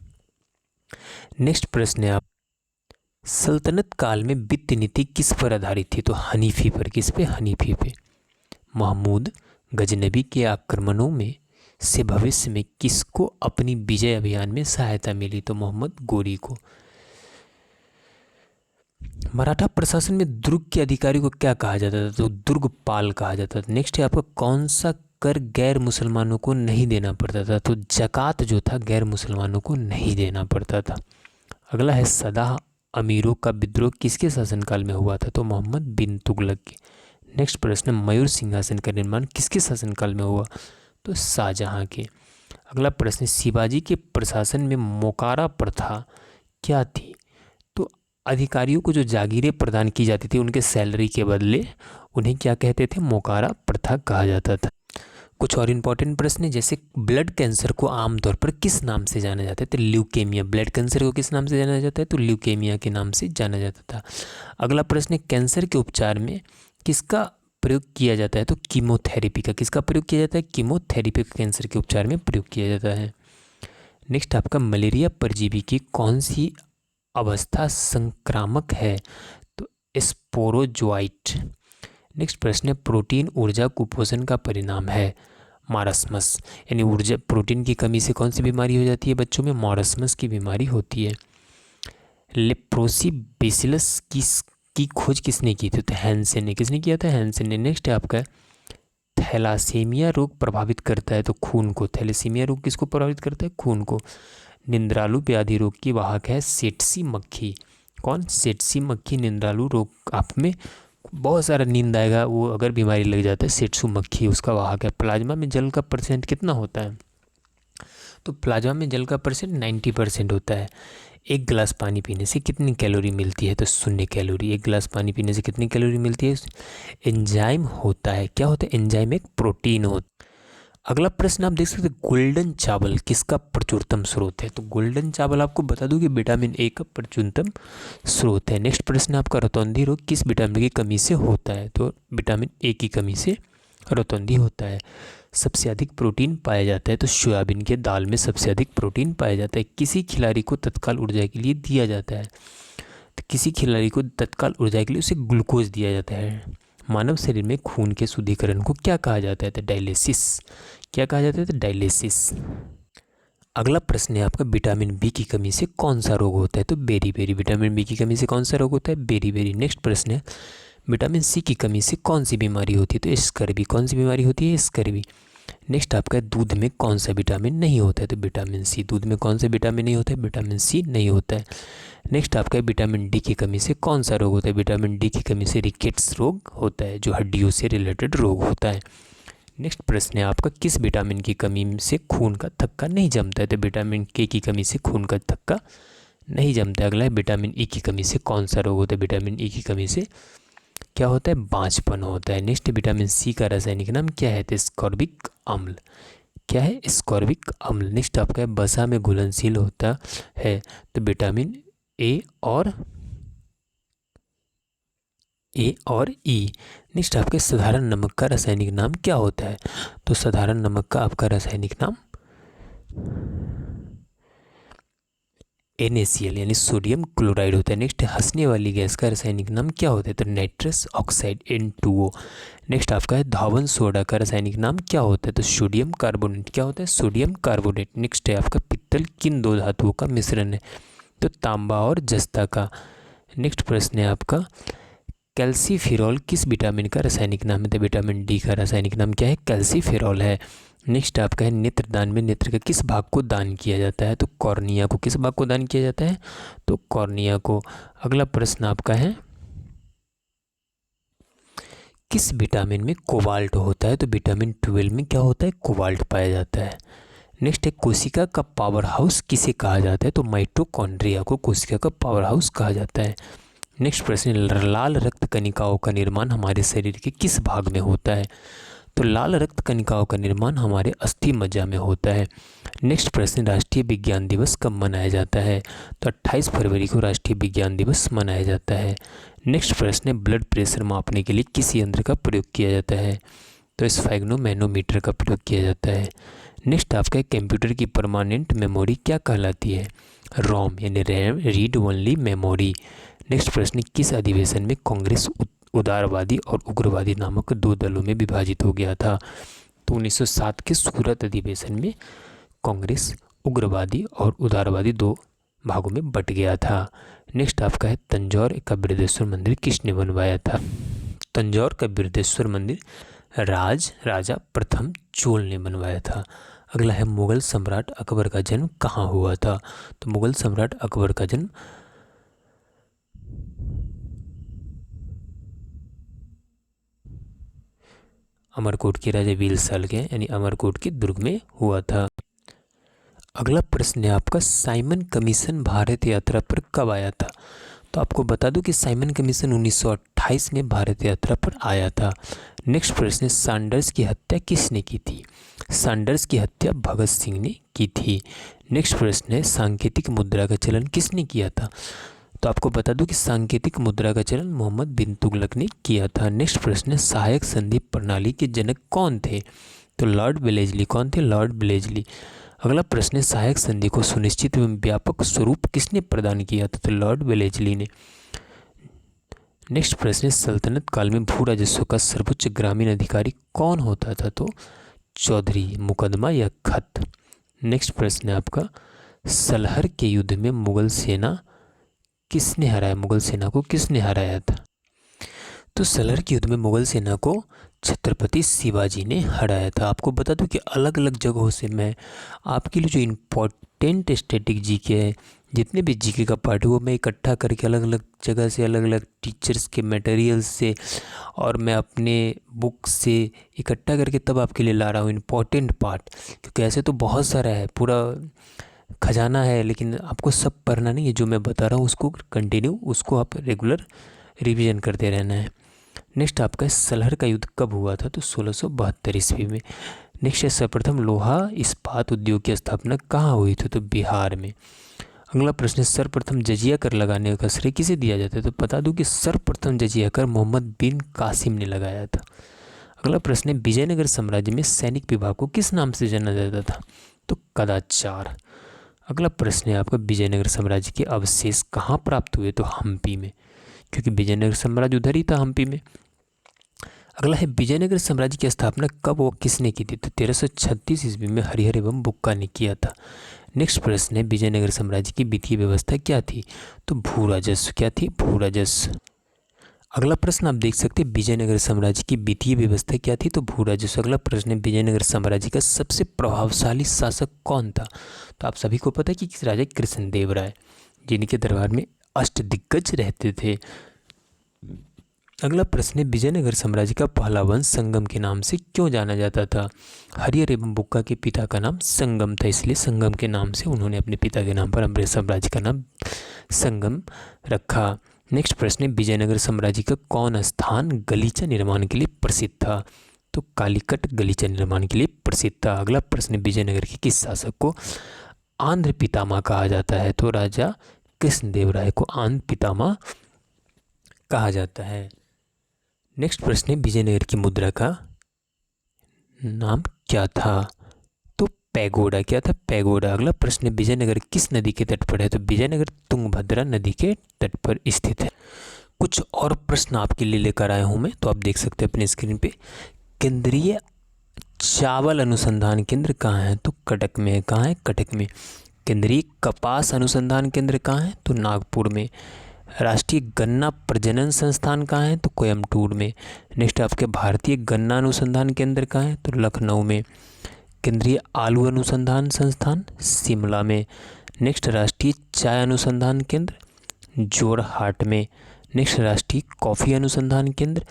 नेक्स्ट प्रश्न है आप, सल्तनत काल में वित्त नीति किस पर आधारित थी? तो हनीफी पर। किस पे? हनीफी पे। महमूद गजनबी के आक्रमणों में से भविष्य में किसको अपनी विजय अभियान में सहायता मिली? तो मोहम्मद गोरी को। मराठा प्रशासन में दुर्ग के अधिकारी को क्या कहा जाता था? तो दुर्गपाल कहा जाता था। नेक्स्ट है आपका, कौन सा कर गैर मुसलमानों को नहीं देना पड़ता था? तो ज़कात जो था गैर मुसलमानों को नहीं देना पड़ता था। अगला है, सदा अमीरों का विद्रोह किसके शासनकाल में हुआ था? तो मोहम्मद बिन तुगलक के। नेक्स्ट प्रश्न, मयूर सिंहासन का निर्माण किसके शासनकाल में हुआ? तो शाहजहां के। अगला प्रश्न, शिवाजी के प्रशासन में मोकारा प्रथा क्या थी? तो अधिकारियों को जो जागीरें प्रदान की जाती थी उनके सैलरी के बदले, उन्हें क्या कहते थे? मोकारा प्रथा कहा जाता था। कुछ और इम्पोर्टेंट प्रश्न है, जैसे ब्लड कैंसर को आमतौर पर किस नाम से जाना जाता है? तो ल्यूकेमिया। ब्लड कैंसर को किस नाम से जाना जाता है? तो ल्यूकेमिया के नाम से जाना जाता था। अगला प्रश्न है, कैंसर के उपचार में किसका प्रयोग किया जाता है? तो कीमोथेरेपी का। किसका प्रयोग किया जाता है? कीमोथेरेपी का कैंसर के उपचार में प्रयोग किया जाता है। नेक्स्ट आपका, मलेरिया परजीवी की कौन सी अवस्था संक्रामक है? तो स्पोरोजोइट। नेक्स्ट प्रश्न है, प्रोटीन ऊर्जा कुपोषण का परिणाम है? मारस्मस। यानी ऊर्जा, प्रोटीन की कमी से कौन सी बीमारी हो जाती है बच्चों में? मारस्मस की बीमारी होती है। लेप्रोसी बेसिलस की खोज किसने की थी? तो हैंसेन ने। किसने किया था? हैंसेन ने। नेक्स्ट है आपका, थैलासेमिया रोग प्रभावित करता है तो खून को। थैलेसीमिया रोग किसको प्रभावित करता है? खून को। निंद्रालु व्याधि रोग की वाहक है सेटसी मक्खी। कौन? सेटसी मक्खी निंद्रालु रोग। आप में बहुत सारा नींद आएगा, वो अगर बीमारी लग जाता है, सेटसु मक्खी उसका वाहक है। प्लाज्मा में जल का परसेंट कितना होता है? तो प्लाज्मा में जल का परसेंट 90% होता है। एक गिलास पानी पीने से कितनी कैलोरी मिलती है? तो 0 कैलोरी। एक गिलास पानी पीने से कितनी कैलोरी मिलती है? एंजाइम होता है। क्या होता है? एंजाइम एक प्रोटीन होता है। अगला प्रश्न आप देख सकते हैं, गोल्डन चावल किसका प्रचुरतम स्रोत है? तो गोल्डन चावल आपको बता दूं कि विटामिन ए का प्रचुरतम स्रोत है। नेक्स्ट प्रश्न आपका, रतौंधी रोग किस विटामिन की कमी से होता है? तो विटामिन ए की कमी से रतौंधी होता है। सबसे अधिक प्रोटीन पाया जाता है? तो सोयाबीन के दाल में सबसे अधिक प्रोटीन पाया जाता है। किसी खिलाड़ी को तत्काल ऊर्जा के लिए दिया जाता है? तो किसी खिलाड़ी को तत्काल ऊर्जा के लिए उसे ग्लूकोज दिया जाता है। मानव शरीर में खून के शुद्धिकरण को क्या कहा जाता है? तो डायलिसिस। क्या कहा जाता है? तो डायलिसिस। अगला प्रश्न है आपका, विटामिन बी की कमी से कौन सा रोग होता है? तो बेरी। विटामिन बी की कमी से कौन सा रोग होता है? बेरी। नेक्स्ट प्रश्न है, विटामिन सी की कमी से कौन सी बीमारी होती है? तो स्कर्वी। कौन सी बीमारी होती है? स्कर्वी। नेक्स्ट आपका, दूध में कौन सा विटामिन नहीं होता है? तो विटामिन सी। दूध में कौन सा विटामिन नहीं होता है? विटामिन सी नहीं होता है। नेक्स्ट आपका, विटामिन डी की कमी से कौन सा रोग होता है? विटामिन डी की कमी से रिकेट्स रोग होता है, जो हड्डियों से रिलेटेड रोग होता है। नेक्स्ट प्रश्न है आपका, किस विटामिन की कमी से खून का थक्का नहीं जमता है? तो विटामिन के की कमी से खून का थक्का नहीं जमता है। अगला है, विटामिन ई की कमी से कौन सा रोग होता है? विटामिन ई की कमी से क्या होता है? बांझपन होता है। नेक्स्ट, विटामिन सी का रासायनिक नाम क्या है? तो स्कॉर्बिक अम्ल। क्या है? स्कॉर्बिक अम्ल। नेक्स्ट आपका है, वसा में घुलनशील होता है? तो विटामिन ए और ई। नेक्स्ट आपके, साधारण नमक का रासायनिक नाम क्या होता है? तो साधारण नमक का आपका रासायनिक नाम NaCl यानी सोडियम क्लोराइड होता है। नेक्स्ट, हंसने वाली गैस का रासायनिक नाम क्या होता है? तो नाइट्रस ऑक्साइड N2O। नेक्स्ट आपका है, धावन सोडा का रासायनिक नाम क्या होता है? तो सोडियम कार्बोनेट। क्या होता है? Sodium carbonate. नेक्स्ट है आपका, पित्तल किन दो धातुओं का मिश्रण है? तो तांबा और जस्ता का। नेक्स्ट प्रश्न है आपका, कैल्सीफेरॉल किस विटामिन का रासायनिक नाम है? तो विटामिन डी का रासायनिक नाम क्या है? कैल्सीफेरॉल है। नेक्स्ट आपका है, नेत्रदान में नेत्र के किस भाग को दान किया जाता है? तो कॉर्निया को। किस भाग को दान किया जाता है? तो कॉर्निया को। अगला प्रश्न आपका है, किस विटामिन में कोबाल्ट होता है? तो विटामिन 12 में क्या होता है? कोबाल्ट पाया जाता है। नेक्स्ट है, कोशिका का पावर हाउस किसे कहा जाता है? तो माइटोकॉन्ड्रिया को कोशिका का पावर हाउस कहा जाता है। नेक्स्ट प्रश्न, लाल रक्त कणिकाओं का निर्माण हमारे शरीर के किस भाग में होता है? तो लाल रक्त कणिकाओं का निर्माण हमारे अस्थि मज्जा में होता है। नेक्स्ट प्रश्न, राष्ट्रीय विज्ञान दिवस कब मनाया जाता है? तो 28 फरवरी को राष्ट्रीय विज्ञान दिवस मनाया जाता है। नेक्स्ट प्रश्न, ब्लड प्रेशर मापने के लिए किस यंत्र का प्रयोग किया जाता है? तो स्फैग्नोमैनोमीटर का प्रयोग किया जाता है। नेक्स्ट आपका, कंप्यूटर की परमानेंट मेमोरी क्या कहलाती है? रोम यानी RAM read only memory. Next प्रश्न, किस अधिवेशन में कांग्रेस उदारवादी और उग्रवादी नामक दो दलों में विभाजित हो गया था? तो 1907 के सूरत अधिवेशन में कांग्रेस उग्रवादी और उदारवादी दो भागों में बट गया था। नेक्स्ट आपका है, तंजौर का बृहदेश्वर मंदिर किसने बनवाया था? तंजौर का बृहदेश्वर मंदिर राजा प्रथम चोल ने बनवाया था। अगला है, मुगल सम्राट अकबर का जन्म कहाँ हुआ था? तो मुगल सम्राट अकबर का जन्म अमरकोट के राजा वीरसाल के यानी अमरकोट के दुर्ग में हुआ था। अगला प्रश्न है आपका, साइमन कमीशन भारत यात्रा पर कब आया था? तो आपको बता दूं कि साइमन कमीशन 1928 में भारत यात्रा पर आया था। नेक्स्ट प्रश्न है, सैंडर्स की हत्या किसने की थी? सैंडर्स की हत्या भगत सिंह ने की थी। नेक्स्ट प्रश्न है, सांकेतिक मुद्रा का चलन किसने किया था? तो आपको बता दूं कि सांकेतिक मुद्रा का चलन मोहम्मद बिन तुगलक ने किया था। नेक्स्ट प्रश्न है, सहायक संधि प्रणाली के जनक कौन थे? तो लॉर्ड वेलेस्ली। कौन थे? Lord Wellesley. अगला प्रश्न है, सहायक संधि को सुनिश्चित एवं व्यापक स्वरूप किसने प्रदान किया था? तो लॉर्ड वेलेस्ली ने। नेक्स्ट प्रश्न है, सल्तनत काल में भू राजस्व का सर्वोच्च ग्रामीण अधिकारी कौन होता था? तो चौधरी। मुकदमा या खत। नेक्स्ट प्रश्न है आपका, सलहर के युद्ध में मुगल सेना किसने हराया? मुगल सेना को किसने हराया था? तो सलहर के युद्ध में मुगल सेना को छत्रपति शिवाजी ने हराया था। आपको बता दूं कि अलग अलग जगहों से मैं आपके लिए जो इम्पोर्टेंट स्टैटिक जीके है, जितने भी जीके का पार्ट है वो मैं इकट्ठा करके अलग अलग जगह से, अलग अलग टीचर्स के मटेरियल से और मैं अपने बुक से इकट्ठा करके तब आपके लिए ला रहा हूँ इम्पोर्टेंट पार्ट। क्योंकि ऐसे तो बहुत सारा है, पूरा खजाना है, लेकिन आपको सब पढ़ना नहीं है। जो मैं बता रहा हूँ उसको कंटिन्यू, उसको आप रेगुलर रिवीजन करते रहना है। नेक्स्ट आपका सलहर का युद्ध कब हुआ था? तो 1672 ईस्वी में। नेक्स्ट है, सर्वप्रथम लोहा इस्पात उद्योग की स्थापना कहाँ हुई थी? तो बिहार में। अगला प्रश्न है, सर्वप्रथम जजिया कर लगाने का श्रेय किसे दिया जाता है? तो बता दूं कि सर्वप्रथम जजिया कर मोहम्मद बिन कासिम ने लगाया था। अगला प्रश्न है, विजयनगर साम्राज्य में सैनिक विभाग को किस नाम से जाना जाता था? तो कदाचार। अगला प्रश्न है आपका, विजयनगर साम्राज्य के अवशेष कहाँ प्राप्त हुए? तो हम्पी में, क्योंकि विजयनगर साम्राज्य उधर ही था, हम्पी में। अगला है, विजयनगर साम्राज्य की स्थापना कब और किसने की थी? तो 1336 ईस्वी में हरिहर एवं बुक्का ने किया था। नेक्स्ट प्रश्न है, विजयनगर साम्राज्य की वित्तीय व्यवस्था क्या थी? तो भू राजस्व। क्या थी? भू राजस्व। अगला प्रश्न आप देख सकते हैं, विजयनगर साम्राज्य की वित्तीय व्यवस्था क्या थी? तो भू राजस्व। अगला प्रश्न है, विजयनगर साम्राज्य का सबसे प्रभावशाली शासक कौन था? तो आप सभी को पता है कि राजा कृष्णदेव राय, जिनके दरबार में अष्टदिग्गज रहते थे। अगला प्रश्न है, विजयनगर साम्राज्य का पहला वंश संगम के नाम से क्यों जाना जाता था? हरिहर एवं बुक्का के पिता का नाम संगम था, इसलिए संगम के नाम से उन्होंने अपने पिता के नाम पर अमृत साम्राज्य का नाम संगम रखा। नेक्स्ट प्रश्न है, विजयनगर साम्राज्य का कौन स्थान गलीचा निर्माण के लिए प्रसिद्ध था? तो कालीकट गलीचा निर्माण के लिए प्रसिद्ध था। अगला प्रश्न है, विजयनगर के किस शासक को आंध्र पितामह कहा जाता है? तो राजा कृष्णदेव राय को आंध्र पितामह कहा जाता है। नेक्स्ट प्रश्न है, विजयनगर की मुद्रा का नाम क्या था? तो पैगोडा। क्या था? पैगोडा। अगला प्रश्न है, विजयनगर किस नदी के तट पर है? तो विजयनगर तुंगभद्रा नदी के तट पर स्थित है। कुछ और प्रश्न आपके लिए लेकर आया हूं मैं, तो आप देख सकते हैं अपने स्क्रीन पे। केंद्रीय चावल अनुसंधान केंद्र कहाँ है? तो कटक में है। कहाँ है? कटक में। केंद्रीय कपास अनुसंधान केंद्र कहाँ है? तो नागपुर में। राष्ट्रीय गन्ना प्रजनन संस्थान कहाँ है? तो कोयम्बटूर में। नेक्स्ट आपके भारतीय गन्ना अनुसंधान केंद्र कहाँ है? तो लखनऊ में। केंद्रीय आलू अनुसंधान संस्थान शिमला में। नेक्स्ट राष्ट्रीय चाय अनुसंधान केंद्र जोरहाट में। नेक्स्ट राष्ट्रीय कॉफ़ी अनुसंधान केंद्र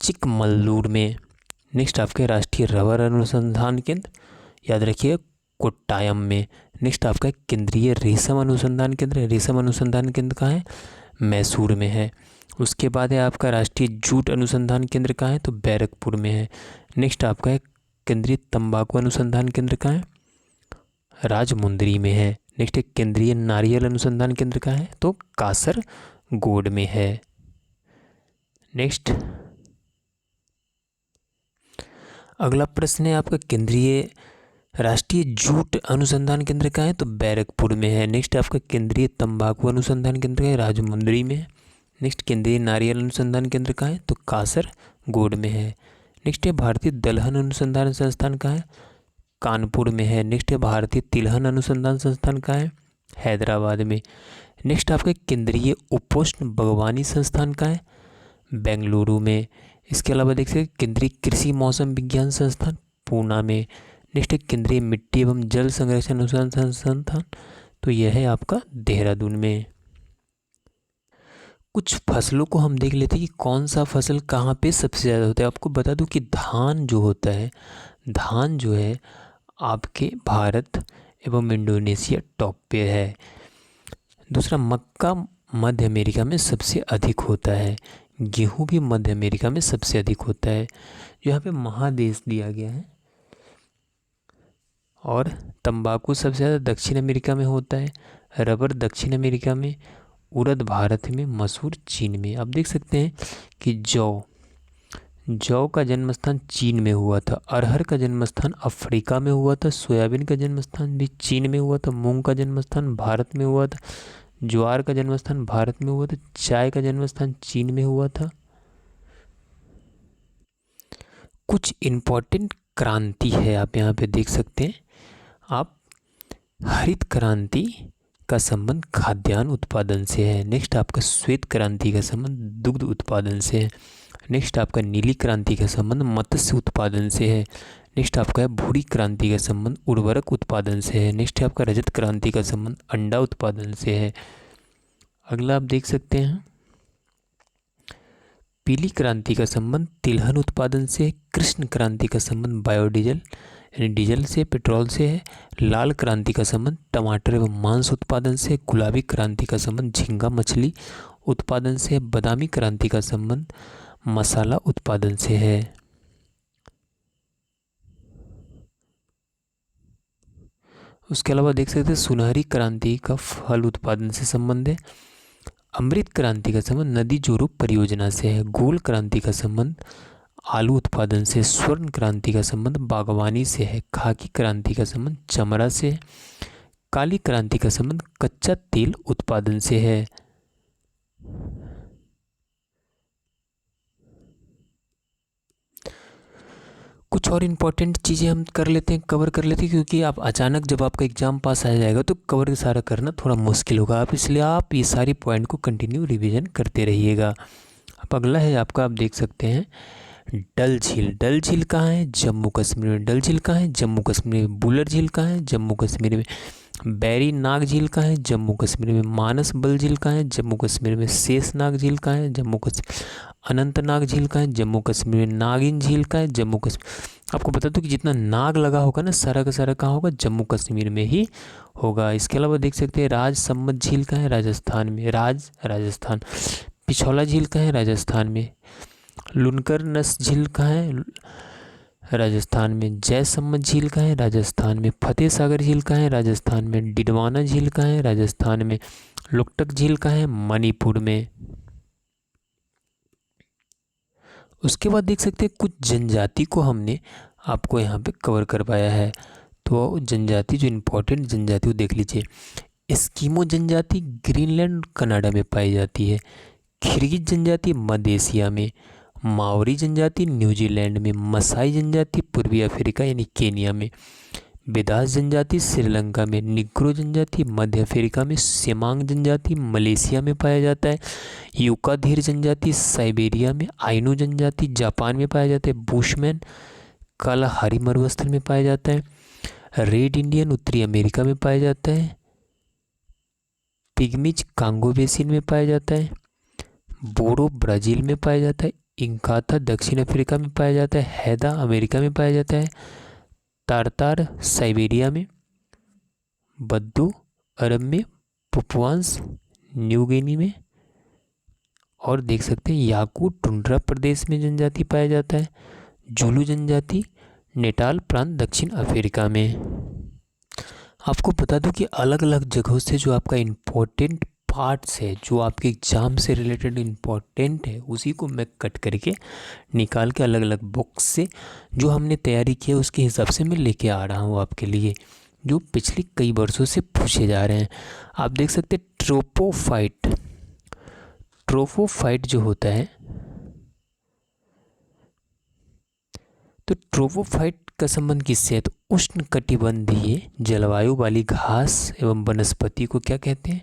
चिकमगलूर में। नेक्स्ट आपके राष्ट्रीय रबर अनुसंधान केंद्र, याद रखिए, कोट्टायम में। नेक्स्ट आपका केंद्रीय रेशम अनुसंधान केंद्र, रेशम अनुसंधान केंद्र कहाँ है? मैसूर में है। उसके बाद है आपका राष्ट्रीय जूट अनुसंधान केंद्र कहाँ है? तो बैरकपुर में है। नेक्स्ट आपका है केंद्रीय तंबाकू अनुसंधान केंद्र कहाँ है? राजमुंदरी में है। नेक्स्ट है केंद्रीय नारियल अनुसंधान केंद्र कहाँ है? तो कासरगोड में है। नेक्स्ट अगला प्रश्न है आपका, केंद्रीय राष्ट्रीय जूट अनुसंधान केंद्र कहाँ है? तो बैरकपुर में है। नेक्स्ट आपका केंद्रीय तंबाकू अनुसंधान केंद्र है राजमुंदरी में है। नेक्स्ट केंद्रीय नारियल अनुसंधान केंद्र कहाँ है? तो कासरगोड में है। नेक्स्ट है भारतीय दलहन अनुसंधान संस्थान कहाँ है? कानपुर में है। नेक्स्ट है भारतीय तिलहन अनुसंधान संस्थान कहाँ है? हैदराबाद में। नेक्स्ट आपका केंद्रीय उपोष्ण बागवानी संस्थान कहाँ है? बेंगलुरु में। इसके अलावा देख सकते केंद्रीय कृषि मौसम विज्ञान संस्थान पूना में। नेक्स्ट है केंद्रीय मिट्टी एवं जल संरक्षण अनुसंधान संस्थान, तो यह है आपका देहरादून में। कुछ फसलों को हम देख लेते हैं कि कौन सा फसल कहाँ पे सबसे ज़्यादा होता है। आपको बता दूं कि धान जो होता है, धान जो है आपके भारत एवं इंडोनेशिया टॉप पे है। दूसरा, मक्का मध्य अमेरिका में सबसे अधिक होता है। गेहूं भी मध्य अमेरिका में सबसे अधिक होता है। यहाँ पे महादेश दिया गया है। और तंबाकू सबसे ज़्यादा दक्षिण अमेरिका में होता है। रबर दक्षिण अमेरिका में। उड़द भारत में। मसूर चीन में। आप देख सकते हैं कि जौ का जन्म स्थान चीन में हुआ था। अरहर का जन्म स्थान अफ्रीका में हुआ था। सोयाबीन का जन्म स्थान भी चीन में हुआ था। मूंग का जन्म स्थान भारत में हुआ था। ज्वार का जन्म स्थान भारत में हुआ था। चाय का जन्म स्थान चीन में हुआ था। कुछ इम्पोर्टेंट क्रांति है आप यहाँ पे देख सकते हैं। आप हरित क्रांति का संबंध खाद्यान्न उत्पादन से है। नेक्स्ट आपका श्वेत क्रांति का संबंध दुग्ध उत्पादन से है। नेक्स्ट आपका नीली क्रांति का संबंध मत्स्य उत्पादन से है। नेक्स्ट आपका है भूरी क्रांति का संबंध उर्वरक उत्पादन से है। नेक्स्ट है आपका रजत क्रांति का संबंध अंडा उत्पादन से है। अगला आप देख सकते हैं पीली क्रांति का संबंध तिलहन उत्पादन से है। कृष्ण क्रांति का संबंध बायोडीजल यानी डीजल से, पेट्रोल से है। लाल क्रांति का संबंध टमाटर एवं मांस उत्पादन से। गुलाबी क्रांति का संबंध झींगा मछली उत्पादन से। बादामी क्रांति का संबंध मसाला उत्पादन से है। उसके अलावा देख सकते हैं सुनहरी क्रांति का फल उत्पादन से संबंध है। अमृत क्रांति का संबंध नदी जोड़ो परियोजना से है। गोल क्रांति का संबंध आलू उत्पादन से। स्वर्ण क्रांति का संबंध बागवानी से है। खाकी क्रांति का संबंध चमड़ा से है। काली क्रांति का संबंध कच्चा तेल उत्पादन से है। कुछ और इम्पोर्टेंट चीज़ें हम कर लेते हैं, कवर कर लेते हैं, क्योंकि आप अचानक जब आपका एग्ज़ाम पास आ जाएगा तो कवर सारा करना थोड़ा मुश्किल होगा। आप इसलिए आप ये सारी पॉइंट को कंटिन्यू रिवीजन करते रहिएगा। अब अगला है आपका, आप देख सकते हैं डल झील। डल झील कहाँ है? जम्मू कश्मीर में। डल झील कहाँ है? जम्मू कश्मीर में। बुलर झील कहाँ है? जम्मू कश्मीर में। बैरी नाग झील कहाँ है? जम्मू कश्मीर में। मानस बल झील कहाँ है? जम्मू कश्मीर में। शेषनाग झील कहाँ है? जम्मू कश्मीर। अनंतनाग झील कहाँ है? जम्मू कश्मीर में। नागिन झील कहाँ है? जम्मू कश्मीर। आपको बता दूं कि जितना नाग लगा होगा ना, सारा का सारा कहाँ होगा? जम्मू कश्मीर में ही होगा। इसके अलावा देख सकते हैं राजसमंद झील कहाँ है? राजस्थान में। राजस्थान। पिछौला झील कहाँ है? राजस्थान में। लुनकरनस झील कहाँ है? राजस्थान में। जयसम्मत झील कहाँ है? राजस्थान में। फतेह सागर झील कहाँ है? राजस्थान में। डिडवाना झील कहाँ है? राजस्थान में। लोकटक झील कहाँ है? मणिपुर में। उसके बाद देख सकते हैं कुछ जनजाति को हमने आपको यहाँ पे कवर करवाया है। तो जनजाति, जो इम्पोर्टेंट जनजाति, वो देख लीजिए। एस्किमो जनजाति ग्रीनलैंड कनाडा में पाई जाती है। किर्गिज जनजाति मध्य एशिया में। माओरी जनजाति न्यूजीलैंड में। मसाई जनजाति पूर्वी अफ्रीका यानी केनिया में। बेदास जनजाति श्रीलंका में। निग्रो जनजाति मध्य अफ्रीका में। सेमांग जनजाति मलेशिया में पाया जाता है। यूकाधीर जनजाति साइबेरिया में। आइनू जनजाति जापान में पाया जाता है। बुशमैन कालाहारी मरुस्थल में पाया जाता है। रेड इंडियन उत्तरी अमेरिका में पाया जाता है। पिग्मीज कांगो बेसिन में पाया जाता है। बोरो ब्राज़ील में पाया जाता है। इंकाता दक्षिण अफ्रीका में पाया जाता है। हैदा अमेरिका में पाया जाता है। तारतार साइबेरिया में। बद्दू अरब में। पुपुआंस न्यू गिनी में। और देख सकते हैं याकू टुंड्रा प्रदेश में जनजाति पाया जाता है। जुलू जनजाति नेटाल प्रांत दक्षिण अफ्रीका में। आपको बता दूं कि अलग अलग जगहों से जो आपका इम्पोर्टेंट पार्ट्स है, जो आपके एग्ज़ाम से रिलेटेड इम्पोर्टेंट है, उसी को मैं कट करके निकाल के अलग अलग बुक्स से जो हमने तैयारी की है उसके हिसाब से मैं लेके आ रहा हूँ आपके लिए, जो पिछले कई वर्षों से पूछे जा रहे हैं। आप देख सकते हैं ट्रोपोफाइट जो होता है, तो ट्रोपोफाइट का संबंध किससे है? तो उष्ण कटिबंधीय जलवायु वाली घास एवं वनस्पति को क्या कहते हैं?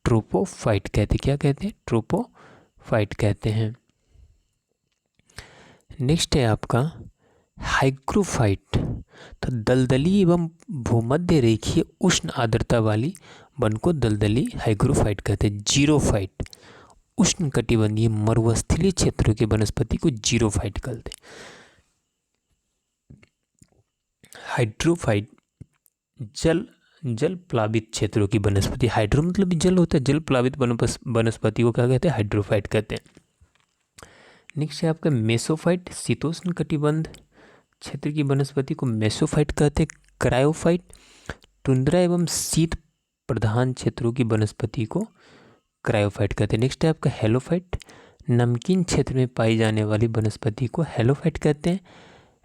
ट्रोपोफाइट कहते हैं। क्या कहते हैं? ट्रोपोफाइट कहते हैं। नेक्स्ट है आपका हाइग्रोफाइट। तो दलदली एवं भूमध्य रेखीय उष्ण आर्द्रता वाली वन को दलदली हाइग्रोफाइट कहते हैं। जीरोफाइट उष्णकटिबंधीय मरुस्थलीय क्षेत्रों के वनस्पति को जीरोफाइट कहते हैं। हाइड्रोफाइट जल प्लावित क्षेत्रों की वनस्पति, हाइड्रो मतलब जल होता है, जल प्लावित वनस्पति को क्या कहते हैं? हाइड्रोफाइट कहते हैं। नेक्स्ट है आपका मेसोफाइट, शीतोष्ण कटिबंध क्षेत्र की वनस्पति को मेसोफाइट कहते हैं। क्रायोफाइट, टुंड्रा एवं शीत प्रधान क्षेत्रों की वनस्पति को क्रायोफाइट कहते हैं। नेक्स्ट है आपका हेलोफाइट, नमकीन क्षेत्र में पाई जाने वाली वनस्पति को हेलोफाइट कहते हैं।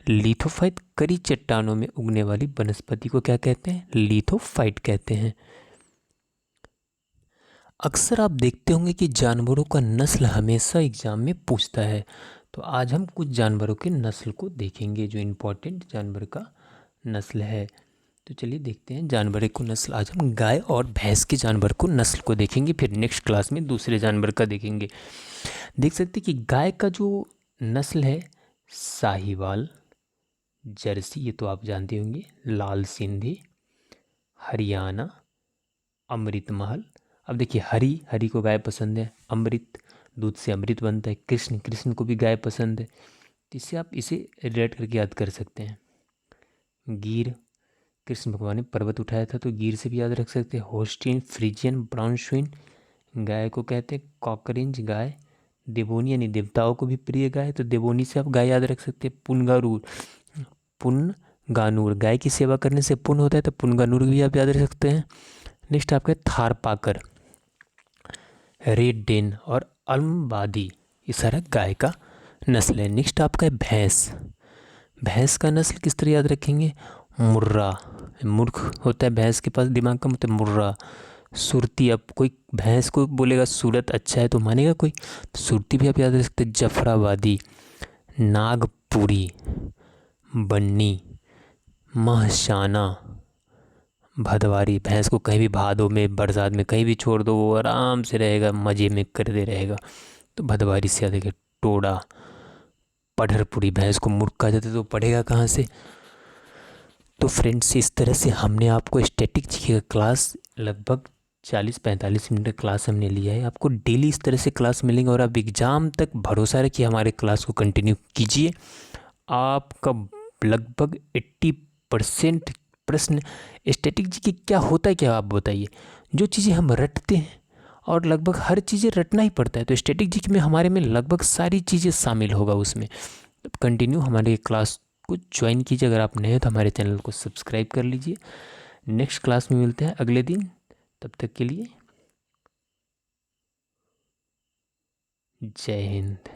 लिथोफाइट, करी चट्टानों में उगने वाली वनस्पति को क्या कहते हैं? लिथोफाइट कहते हैं। अक्सर आप देखते होंगे कि जानवरों का नस्ल हमेशा एग्जाम में पूछता है, तो आज हम कुछ जानवरों के नस्ल को देखेंगे जो इम्पोर्टेंट जानवर का नस्ल है। तो चलिए देखते हैं जानवर को नस्ल। आज हम गाय और भैंस के जानवर को नस्ल को देखेंगे, फिर नेक्स्ट क्लास में दूसरे जानवर का देखेंगे। देख सकते हैं कि गाय का जो नस्ल है साहिवाल, जर्सी, ये तो आप जानते होंगे, लाल सिंधी, हरियाणा, अमृतमहल। अब देखिए हरी को गाय पसंद है, अमृत, दूध से अमृत बनता है, कृष्ण को भी गाय पसंद है, तो इससे आप इसे रिलेट करके याद कर सकते हैं। गिर, कृष्ण भगवान ने पर्वत उठाया था तो गिर से भी याद रख सकते हैं। होस्टीन, फ्रीजियन, ब्राउन स्विन गाय को कहते हैं। कॉकरेंज गाय, देवोनी यानी देवताओं को भी प्रिय गाय, तो देवोनी से आप गाय याद रख सकते हैं। पुनगानूर गाय की सेवा करने से पुण्य होता है, तो पुनगानूर भी आप याद रख सकते हैं। नेक्स्ट आपका थारपाकर, रेड डेन और अलमबादी, ये सारा गाय का नस्ल है। नेक्स्ट आपका है भैंस का नस्ल किस तरह याद रखेंगे? मुर्रा, मूर्ख होता है भैंस के पास दिमाग कम होता है, मुर्रा। सुरती, अब कोई भैंस को बोलेगा सूरत अच्छा है तो मानेगा कोई, तो सुरती भी आप याद रख सकते हैं। जफराबादी, नागपुरी, बन्नी, महसाना, भदवारी, भैंस को कहीं भी भादों में, बरसात में कहीं भी छोड़ दो वो आराम से रहेगा, मज़े में करते रहेगा, तो भदवारी से याद रखें। टोड़ा, पढ़रपुरी, भैंस को मूर्ख कहा जाता है तो पढ़ेगा कहाँ से। तो फ्रेंड्स इस तरह से हमने आपको स्टैटिक जीके का क्लास लगभग 40-45 मिनट का क्लास हमने लिया है। आपको डेली इस तरह से क्लास मिलेंगे और आप एग्ज़ाम तक भरोसा रखिए हमारे क्लास को कंटिन्यू कीजिए। आपका लगभग 80% प्रश्न स्टैटिक जीके क्या होता है, क्या आप बताइए। जो चीज़ें हम रटते हैं और लगभग हर चीज़ें रटना ही पड़ता है, तो स्टैटिक जीके में हमारे में लगभग सारी चीज़ें शामिल होगा उसमें। कंटिन्यू हमारे क्लास को ज्वाइन कीजिए। अगर आप नए हो तो हमारे चैनल को सब्सक्राइब कर लीजिए। नेक्स्ट क्लास में मिलते हैं अगले दिन, तब तक के लिए जय हिंद।